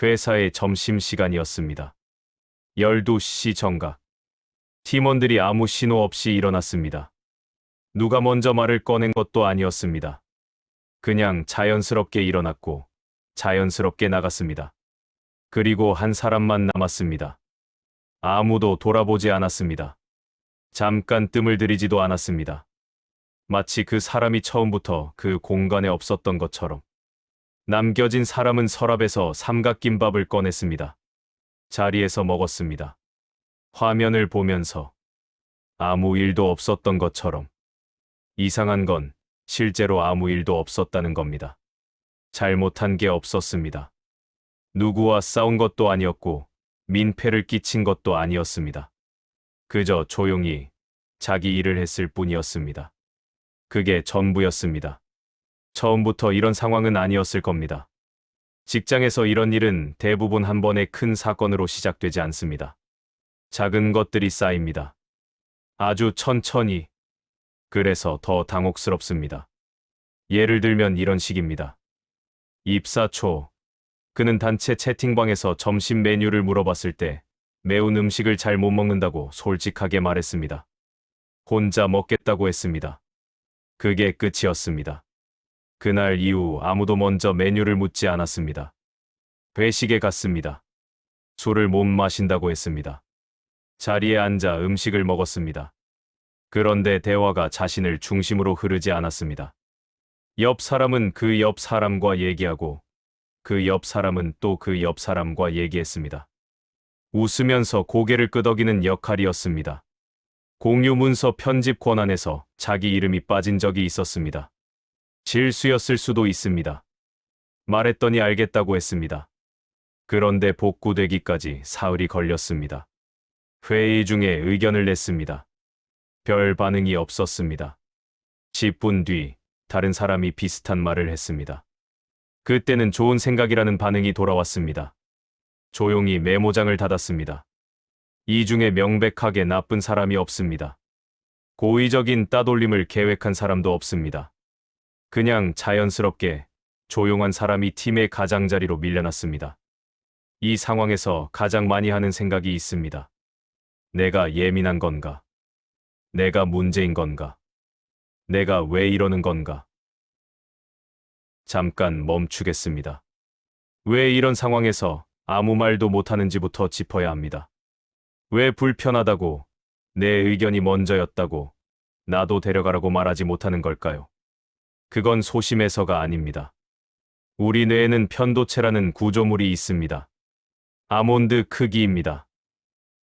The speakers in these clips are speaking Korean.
회사의 점심시간이었습니다. 12시 정각. 팀원들이 아무 신호 없이 일어났습니다. 누가 먼저 말을 꺼낸 것도 아니었습니다. 그냥 자연스럽게 일어났고 자연스럽게 나갔습니다. 그리고 한 사람만 남았습니다. 아무도 돌아보지 않았습니다. 잠깐 뜸을 들이지도 않았습니다. 마치 그 사람이 처음부터 그 공간에 없었던 것처럼. 남겨진 사람은 서랍에서 삼각김밥을 꺼냈습니다. 자리에서 먹었습니다. 화면을 보면서 아무 일도 없었던 것처럼. 이상한 건 실제로 아무 일도 없었다는 겁니다. 잘못한 게 없었습니다. 누구와 싸운 것도 아니었고 민폐를 끼친 것도 아니었습니다. 그저 조용히 자기 일을 했을 뿐이었습니다. 그게 전부였습니다. 처음부터 이런 상황은 아니었을 겁니다. 직장에서 이런 일은 대부분 한 번의 큰 사건으로 시작되지 않습니다. 작은 것들이 쌓입니다. 아주 천천히. 그래서 더 당혹스럽습니다. 예를 들면 이런 식입니다. 입사 초, 그는 단체 채팅방에서 점심 메뉴를 물어봤을 때 매운 음식을 잘 못 먹는다고 솔직하게 말했습니다. 혼자 먹겠다고 했습니다. 그게 끝이었습니다. 그날 이후 아무도 먼저 메뉴를 묻지 않았습니다. 회식에 갔습니다. 술을 못 마신다고 했습니다. 자리에 앉아 음식을 먹었습니다. 그런데 대화가 자신을 중심으로 흐르지 않았습니다. 옆 사람은 그 옆 사람과 얘기하고 그 옆 사람은 또 그 옆 사람과 얘기했습니다. 웃으면서 고개를 끄덕이는 역할이었습니다. 공유 문서 편집 권한에서 자기 이름이 빠진 적이 있었습니다. 실수였을 수도 있습니다. 말했더니 알겠다고 했습니다. 그런데 복구되기까지 사흘이 걸렸습니다. 회의 중에 의견을 냈습니다. 별 반응이 없었습니다. 10분 뒤 다른 사람이 비슷한 말을 했습니다. 그때는 좋은 생각이라는 반응이 돌아왔습니다. 조용히 메모장을 닫았습니다. 이 중에 명백하게 나쁜 사람이 없습니다. 고의적인 따돌림을 계획한 사람도 없습니다. 그냥 자연스럽게 조용한 사람이 팀의 가장자리로 밀려났습니다. 이 상황에서 가장 많이 하는 생각이 있습니다. 내가 예민한 건가? 내가 문제인 건가? 내가 왜 이러는 건가? 잠깐 멈추겠습니다. 왜 이런 상황에서 아무 말도 못하는지부터 짚어야 합니다. 왜 불편하다고, 내 의견이 먼저였다고, 나도 데려가라고 말하지 못하는 걸까요? 그건 소심해서가 아닙니다. 우리 뇌에는 편도체라는 구조물이 있습니다. 아몬드 크기입니다.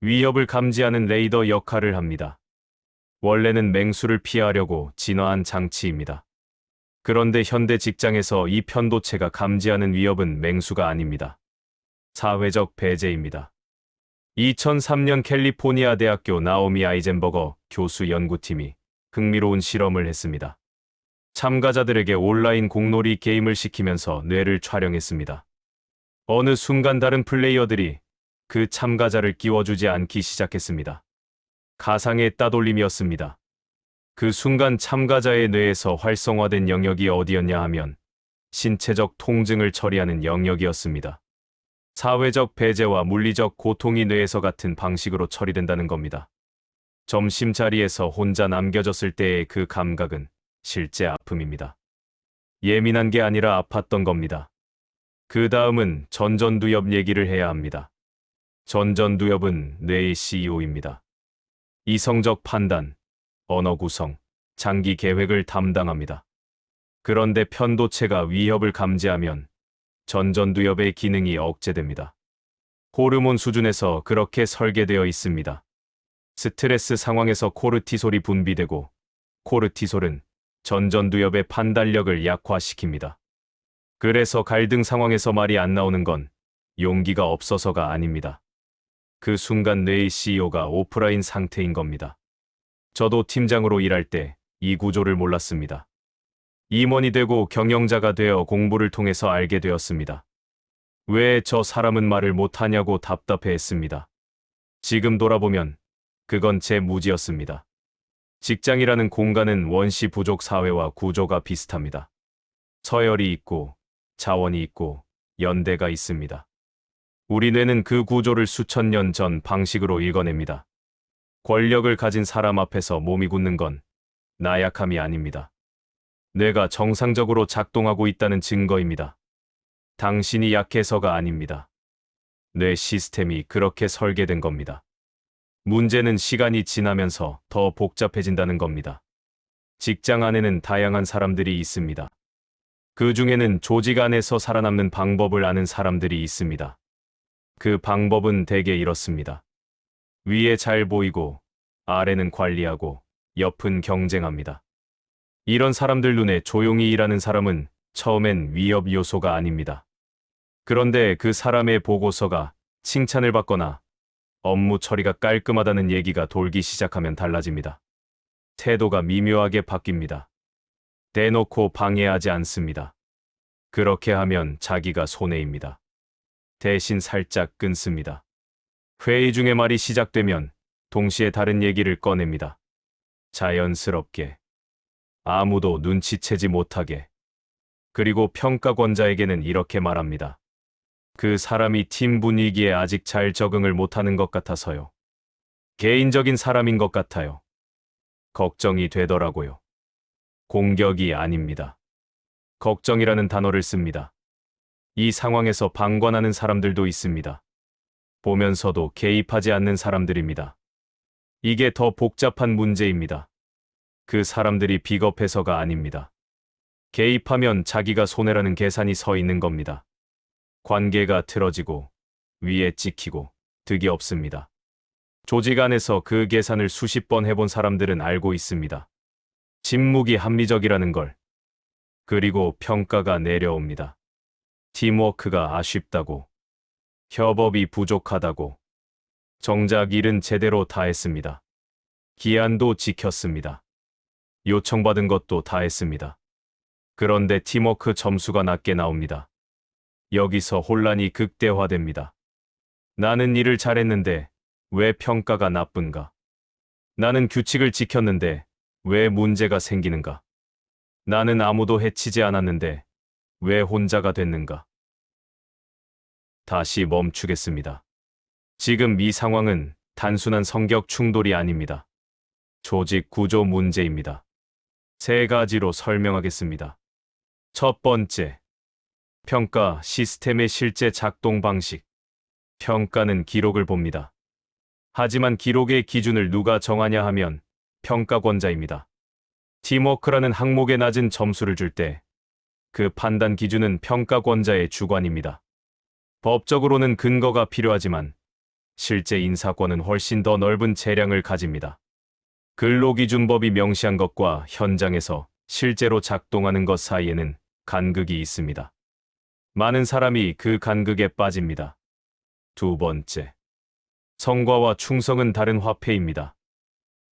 위협을 감지하는 레이더 역할을 합니다. 원래는 맹수를 피하려고 진화한 장치입니다. 그런데 현대 직장에서 이 편도체가 감지하는 위협은 맹수가 아닙니다. 사회적 배제입니다. 2003년 캘리포니아 대학교 나오미 아이젠버거 교수 연구팀이 흥미로운 실험을 했습니다. 참가자들에게 온라인 공놀이 게임을 시키면서 뇌를 촬영했습니다. 어느 순간 다른 플레이어들이 그 참가자를 끼워주지 않기 시작했습니다. 가상의 따돌림이었습니다. 그 순간 참가자의 뇌에서 활성화된 영역이 어디였냐 하면 신체적 통증을 처리하는 영역이었습니다. 사회적 배제와 물리적 고통이 뇌에서 같은 방식으로 처리된다는 겁니다. 점심자리에서 혼자 남겨졌을 때의 그 감각은 실제 아픔입니다. 예민한 게 아니라 아팠던 겁니다. 그 다음은 전전두엽 얘기를 해야 합니다. 전전두엽은 뇌의 CEO입니다. 이성적 판단, 언어 구성, 장기 계획을 담당합니다. 그런데 편도체가 위협을 감지하면 전전두엽의 기능이 억제됩니다. 호르몬 수준에서 그렇게 설계되어 있습니다. 스트레스 상황에서 코르티솔이 분비되고 코르티솔은 전전두엽의 판단력을 약화시킵니다. 그래서 갈등 상황에서 말이 안 나오는 건 용기가 없어서가 아닙니다. 그 순간 뇌의 CEO가 오프라인 상태인 겁니다. 저도 팀장으로 일할 때 이 구조를 몰랐습니다. 임원이 되고 경영자가 되어 공부를 통해서 알게 되었습니다. 왜 저 사람은 말을 못하냐고 답답해했습니다. 지금 돌아보면 그건 제 무지였습니다. 직장이라는 공간은 원시 부족 사회와 구조가 비슷합니다. 서열이 있고 자원이 있고 연대가 있습니다. 우리 뇌는 그 구조를 수천 년 전 방식으로 읽어냅니다. 권력을 가진 사람 앞에서 몸이 굳는 건 나약함이 아닙니다. 뇌가 정상적으로 작동하고 있다는 증거입니다. 당신이 약해서가 아닙니다. 뇌 시스템이 그렇게 설계된 겁니다. 문제는 시간이 지나면서 더 복잡해진다는 겁니다. 직장 안에는 다양한 사람들이 있습니다. 그 중에는 조직 안에서 살아남는 방법을 아는 사람들이 있습니다. 그 방법은 대개 이렇습니다. 위에 잘 보이고, 아래는 관리하고, 옆은 경쟁합니다. 이런 사람들 눈에 조용히 일하는 사람은 처음엔 위협 요소가 아닙니다. 그런데 그 사람의 보고서가 칭찬을 받거나 업무 처리가 깔끔하다는 얘기가 돌기 시작하면 달라집니다. 태도가 미묘하게 바뀝니다. 대놓고 방해하지 않습니다. 그렇게 하면 자기가 손해입니다. 대신 살짝 끊습니다. 회의 중에 말이 시작되면 동시에 다른 얘기를 꺼냅니다. 자연스럽게. 아무도 눈치채지 못하게. 그리고 평가권자에게는 이렇게 말합니다. 그 사람이 팀 분위기에 아직 잘 적응을 못하는 것 같아서요. 개인적인 사람인 것 같아요. 걱정이 되더라고요. 공격이 아닙니다. 걱정이라는 단어를 씁니다. 이 상황에서 방관하는 사람들도 있습니다. 보면서도 개입하지 않는 사람들입니다. 이게 더 복잡한 문제입니다. 그 사람들이 비겁해서가 아닙니다. 개입하면 자기가 손해라는 계산이 서 있는 겁니다. 관계가 틀어지고 위에 찍히고 득이 없습니다. 조직 안에서 그 계산을 수십 번 해본 사람들은 알고 있습니다. 침묵이 합리적이라는 걸. 그리고 평가가 내려옵니다. 팀워크가 아쉽다고. 협업이 부족하다고. 정작 일은 제대로 다 했습니다. 기한도 지켰습니다. 요청받은 것도 다 했습니다. 그런데 팀워크 점수가 낮게 나옵니다. 여기서 혼란이 극대화됩니다. 나는 일을 잘했는데 왜 평가가 나쁜가? 나는 규칙을 지켰는데 왜 문제가 생기는가? 나는 아무도 해치지 않았는데 왜 혼자가 됐는가? 다시 멈추겠습니다. 지금 이 상황은 단순한 성격 충돌이 아닙니다. 조직 구조 문제입니다. 세 가지로 설명하겠습니다. 첫 번째, 평가 시스템의 실제 작동 방식. 평가는 기록을 봅니다. 하지만 기록의 기준을 누가 정하냐 하면 평가권자입니다. 팀워크라는 항목에 낮은 점수를 줄 때 그 판단 기준은 평가권자의 주관입니다. 법적으로는 근거가 필요하지만 실제 인사권은 훨씬 더 넓은 재량을 가집니다. 근로기준법이 명시한 것과 현장에서 실제로 작동하는 것 사이에는 간극이 있습니다. 많은 사람이 그 간극에 빠집니다. 두 번째, 성과와 충성은 다른 화폐입니다.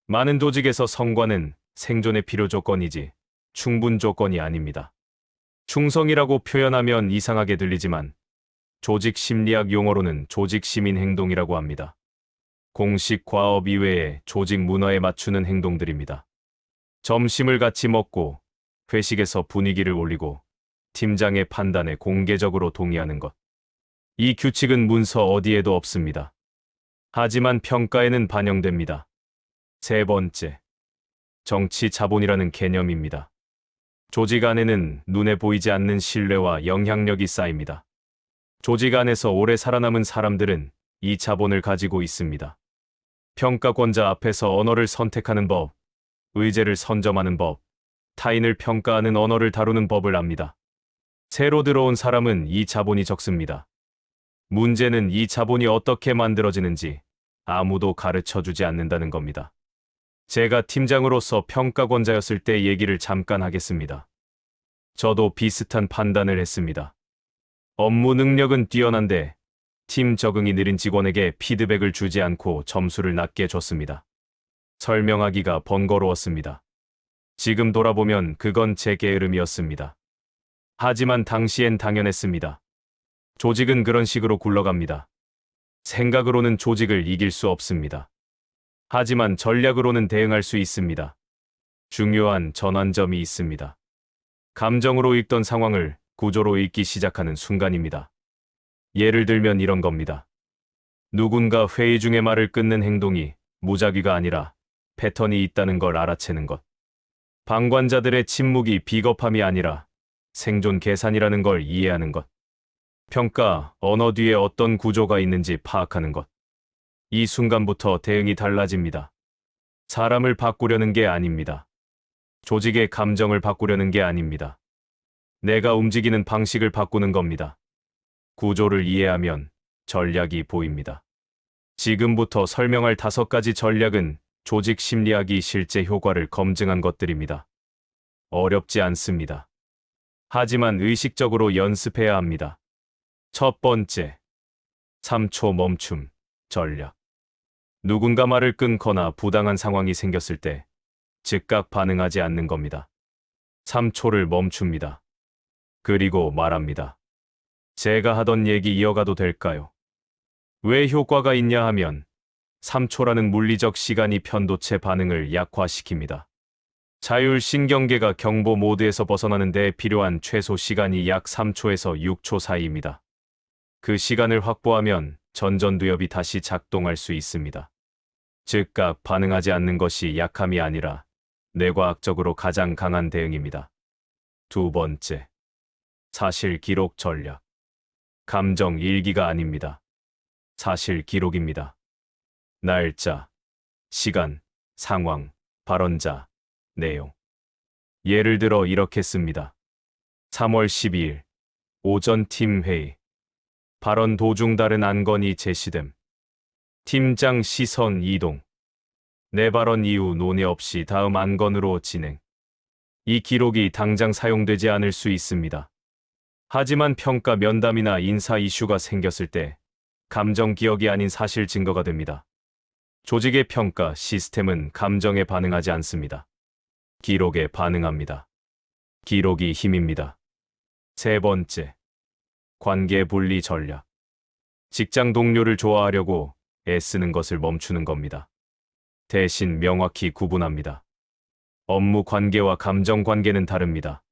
많은 조직에서 성과는 생존의 필요 조건이지 충분 조건이 아닙니다. 충성이라고 표현하면 이상하게 들리지만 조직 심리학 용어로는 조직 시민 행동이라고 합니다. 공식 과업 이외에 조직 문화에 맞추는 행동들입니다. 점심을 같이 먹고 회식에서 분위기를 올리고 팀장의 판단에 공개적으로 동의하는 것. 이 규칙은 문서 어디에도 없습니다. 하지만 평가에는 반영됩니다. 세 번째, 정치 자본이라는 개념입니다. 조직 안에는 눈에 보이지 않는 신뢰와 영향력이 쌓입니다. 조직 안에서 오래 살아남은 사람들은 이 자본을 가지고 있습니다. 평가권자 앞에서 언어를 선택하는 법, 의제를 선점하는 법, 타인을 평가하는 언어를 다루는 법을 압니다. 새로 들어온 사람은 이 자본이 적습니다. 문제는 이 자본이 어떻게 만들어지는지 아무도 가르쳐주지 않는다는 겁니다. 제가 팀장으로서 평가권자였을 때 얘기를 잠깐 하겠습니다. 저도 비슷한 판단을 했습니다. 업무 능력은 뛰어난데 팀 적응이 느린 직원에게 피드백을 주지 않고 점수를 낮게 줬습니다. 설명하기가 번거로웠습니다. 지금 돌아보면 그건 제 게으름이었습니다. 하지만 당시엔 당연했습니다. 조직은 그런 식으로 굴러갑니다. 생각으로는 조직을 이길 수 없습니다. 하지만 전략으로는 대응할 수 있습니다. 중요한 전환점이 있습니다. 감정으로 읽던 상황을 구조로 읽기 시작하는 순간입니다. 예를 들면 이런 겁니다. 누군가 회의 중에 말을 끊는 행동이 무작위가 아니라 패턴이 있다는 걸 알아채는 것. 방관자들의 침묵이 비겁함이 아니라 생존 계산이라는 걸 이해하는 것. 평가, 언어 뒤에 어떤 구조가 있는지 파악하는 것. 이 순간부터 대응이 달라집니다. 사람을 바꾸려는 게 아닙니다. 조직의 감정을 바꾸려는 게 아닙니다. 내가 움직이는 방식을 바꾸는 겁니다. 구조를 이해하면 전략이 보입니다. 지금부터 설명할 5가지 전략은 조직 심리학이 실제 효과를 검증한 것들입니다. 어렵지 않습니다. 하지만 의식적으로 연습해야 합니다. 첫 번째, 3초 멈춤 전략. 누군가 말을 끊거나 부당한 상황이 생겼을 때 즉각 반응하지 않는 겁니다. 3초를 멈춥니다. 그리고 말합니다. 제가 하던 얘기 이어가도 될까요? 왜 효과가 있냐 하면 3초라는 물리적 시간이 편도체 반응을 약화시킵니다. 자율신경계가 경보 모드에서 벗어나는 데 필요한 최소 시간이 약 3초에서 6초 사이입니다. 그 시간을 확보하면 전전두엽이 다시 작동할 수 있습니다. 즉각 반응하지 않는 것이 약함이 아니라 뇌과학적으로 가장 강한 대응입니다. 두 번째, 사실 기록 전략. 감정 일기가 아닙니다. 사실 기록입니다. 날짜, 시간, 상황, 발언자, 내용. 예를 들어 이렇게 씁니다. 3월 12일, 오전 팀 회의. 발언 도중 다른 안건이 제시됨. 팀장 시선 이동. 내 발언 이후 논의 없이 다음 안건으로 진행. 이 기록이 당장 사용되지 않을 수 있습니다. 하지만 평가 면담이나 인사 이슈가 생겼을 때 감정 기억이 아닌 사실 증거가 됩니다. 조직의 평가 시스템은 감정에 반응하지 않습니다. 기록에 반응합니다. 기록이 힘입니다. 세 번째, 관계 분리 전략. 직장 동료를 좋아하려고 애쓰는 것을 멈추는 겁니다. 대신 명확히 구분합니다. 업무 관계와 감정 관계는 다릅니다.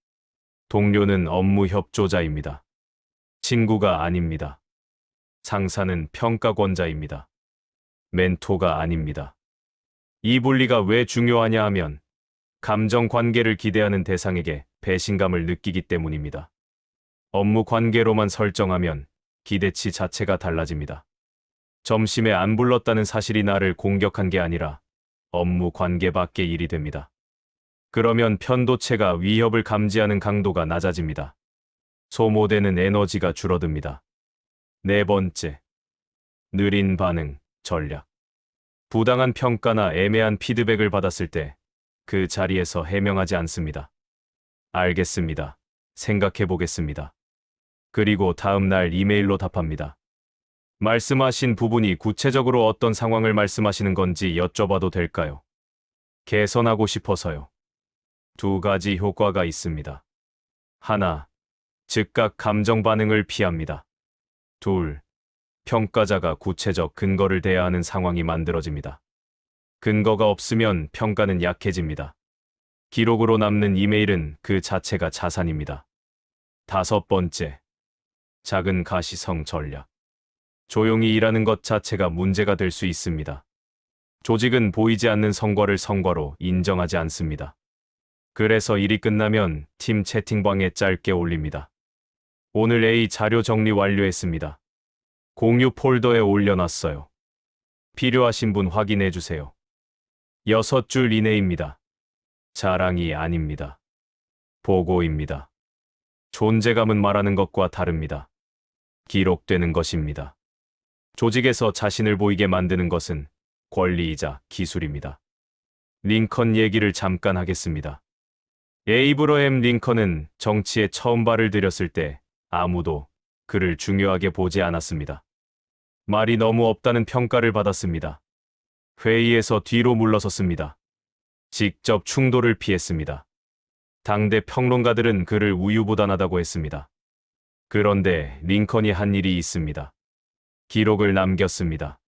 동료는 업무 협조자입니다. 친구가 아닙니다. 상사는 평가권자입니다. 멘토가 아닙니다. 이 분리가 왜 중요하냐 하면 감정 관계를 기대하는 대상에게 배신감을 느끼기 때문입니다. 업무 관계로만 설정하면 기대치 자체가 달라집니다. 점심에 안 불렀다는 사실이 나를 공격한 게 아니라 업무 관계 밖의 일이 됩니다. 그러면 편도체가 위협을 감지하는 강도가 낮아집니다. 소모되는 에너지가 줄어듭니다. 네 번째, 느린 반응 전략. 부당한 평가나 애매한 피드백을 받았을 때 그 자리에서 해명하지 않습니다. 알겠습니다. 생각해 보겠습니다. 그리고 다음 날 이메일로 답합니다. 말씀하신 부분이 구체적으로 어떤 상황을 말씀하시는 건지 여쭤봐도 될까요? 개선하고 싶어서요. 2가지 효과가 있습니다. 하나, 즉각 감정 반응을 피합니다. 둘, 평가자가 구체적 근거를 대야 하는 상황이 만들어집니다. 근거가 없으면 평가는 약해집니다. 기록으로 남는 이메일은 그 자체가 자산입니다. 5번째, 작은 가시성 전략. 조용히 일하는 것 자체가 문제가 될 수 있습니다. 조직은 보이지 않는 성과를 성과로 인정하지 않습니다. 그래서 일이 끝나면 팀 채팅방에 짧게 올립니다. 오늘 A 자료 정리 완료했습니다. 공유 폴더에 올려놨어요. 필요하신 분 확인해 주세요. 6줄 이내입니다. 자랑이 아닙니다. 보고입니다. 존재감은 말하는 것과 다릅니다. 기록되는 것입니다. 조직에서 자신을 보이게 만드는 것은 권리이자 기술입니다. 링컨 얘기를 잠깐 하겠습니다. 에이브러햄 링컨은 정치에 처음 발을 들였을 때 아무도 그를 중요하게 보지 않았습니다. 말이 너무 없다는 평가를 받았습니다. 회의에서 뒤로 물러섰습니다. 직접 충돌을 피했습니다. 당대 평론가들은 그를 우유부단하다고 했습니다. 그런데 링컨이 한 일이 있습니다. 기록을 남겼습니다.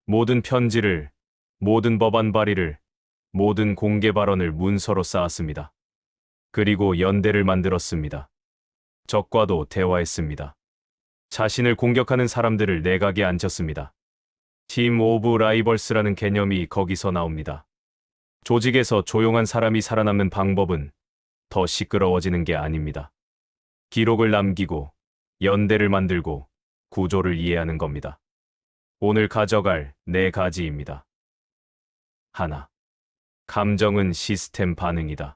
모든 편지를, 모든 법안 발의를, 모든 공개 발언을 문서로 쌓았습니다. 그리고 연대를 만들었습니다. 적과도 대화했습니다. 자신을 공격하는 사람들을 내각에 앉혔습니다. 팀 오브 라이벌스라는 개념이 거기서 나옵니다. 조직에서 조용한 사람이 살아남는 방법은 더 시끄러워지는 게 아닙니다. 기록을 남기고, 연대를 만들고, 구조를 이해하는 겁니다. 오늘 가져갈 4가지입니다. 하나, 감정은 시스템 반응이다.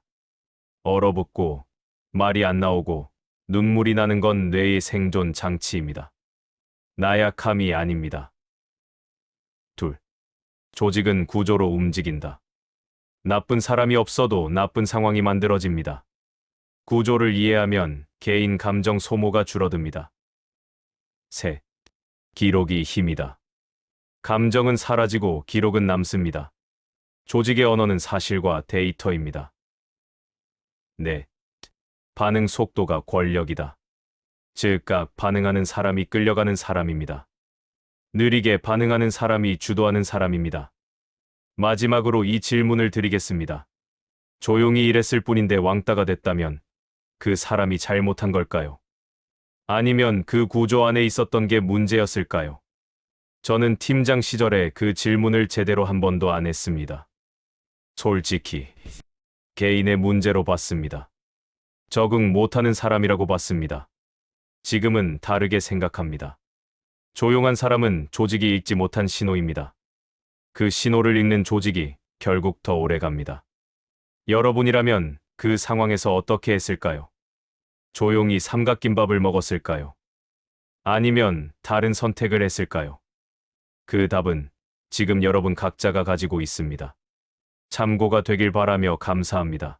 얼어붙고, 말이 안 나오고, 눈물이 나는 건 뇌의 생존 장치입니다. 나약함이 아닙니다. 둘, 조직은 구조로 움직인다. 나쁜 사람이 없어도 나쁜 상황이 만들어집니다. 구조를 이해하면 개인 감정 소모가 줄어듭니다. 셋, 기록이 힘이다. 감정은 사라지고 기록은 남습니다. 조직의 언어는 사실과 데이터입니다. 넷, 반응 속도가 권력이다. 즉각 반응하는 사람이 끌려가는 사람입니다. 느리게 반응하는 사람이 주도하는 사람입니다. 마지막으로 이 질문을 드리겠습니다. 조용히 일했을 뿐인데 왕따가 됐다면 그 사람이 잘못한 걸까요? 아니면 그 구조 안에 있었던 게 문제였을까요? 저는 팀장 시절에 그 질문을 제대로 한 번도 안 했습니다. 솔직히 개인의 문제로 봤습니다. 적응 못하는 사람이라고 봤습니다. 지금은 다르게 생각합니다. 조용한 사람은 조직이 읽지 못한 신호입니다. 그 신호를 읽는 조직이 결국 더 오래 갑니다. 여러분이라면 그 상황에서 어떻게 했을까요? 조용히 삼각김밥을 먹었을까요? 아니면 다른 선택을 했을까요? 그 답은 지금 여러분 각자가 가지고 있습니다. 참고가 되길 바라며 감사합니다.